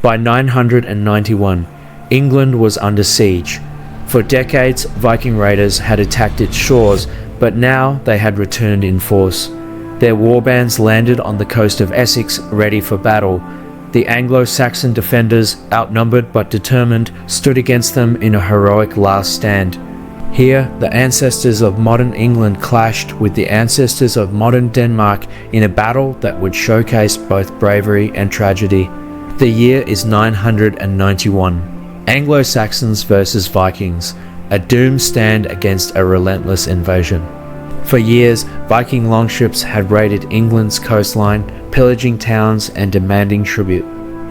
By 991, England was under siege. For decades, Viking raiders had attacked its shores, but now they had returned in force. Their warbands landed on the coast of Essex, ready for battle. The Anglo-Saxon defenders, outnumbered but determined, stood against them in a heroic last stand. Here, the ancestors of modern England clashed with the ancestors of modern Denmark in a battle that would showcase both bravery and tragedy. The year is 991. Anglo-Saxons versus Vikings, a doomed stand against a relentless invasion. For years, Viking longships had raided England's coastline, pillaging towns and demanding tribute.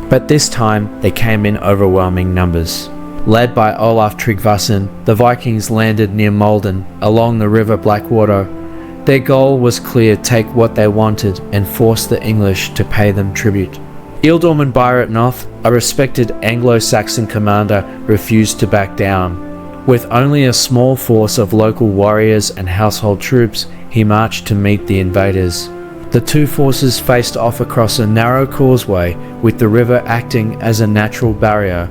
But this time, they came in overwhelming numbers. Led by Olaf Tryggvason, the Vikings landed near Malden, along the river Blackwater. Their goal was clear: take what they wanted and force the English to pay them tribute. Ealdorman Byrhtnoth, a respected Anglo-Saxon commander, refused to back down. With only a small force of local warriors and household troops, he marched to meet the invaders. The two forces faced off across a narrow causeway, with the river acting as a natural barrier.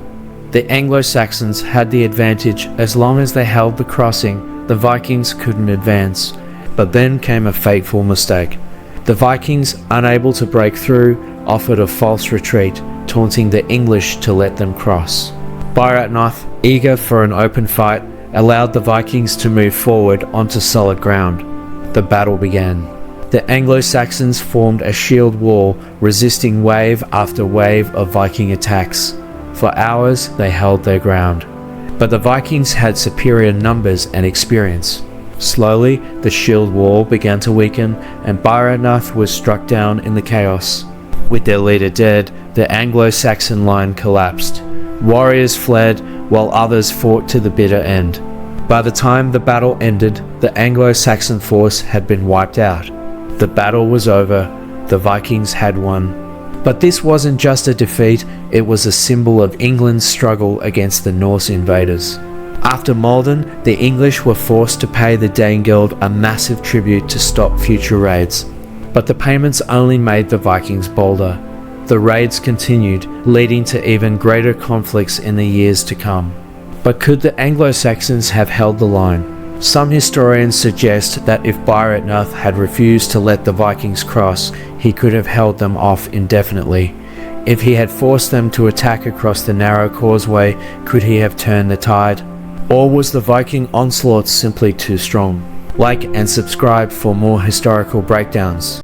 The Anglo-Saxons had the advantage as long as they held the crossing. The Vikings couldn't advance. But then came a fateful mistake. The Vikings, unable to break through, offered a false retreat, taunting the English to let them cross. Byrhtnoth, eager for an open fight, allowed the Vikings to move forward onto solid ground. The battle began. The Anglo-Saxons formed a shield wall, resisting wave after wave of Viking attacks. For hours, they held their ground. But the Vikings had superior numbers and experience. Slowly, the shield wall began to weaken, and Byrhtnoth was struck down in the chaos. With their leader dead, the Anglo-Saxon line collapsed. Warriors fled, while others fought to the bitter end. By the time the battle ended, the Anglo-Saxon force had been wiped out. The battle was over. The Vikings had won. But this wasn't just a defeat, it was a symbol of England's struggle against the Norse invaders. After Malden, the English were forced to pay the Danegeld a massive tribute to stop future raids. But the payments only made the Vikings bolder. The raids continued, leading to even greater conflicts in the years to come. But could the Anglo-Saxons have held the line? Some historians suggest that if Byrhtnoth had refused to let the Vikings cross, he could have held them off indefinitely. If he had forced them to attack across the narrow causeway, could he have turned the tide? Or was the Viking onslaught simply too strong? Like and subscribe for more historical breakdowns.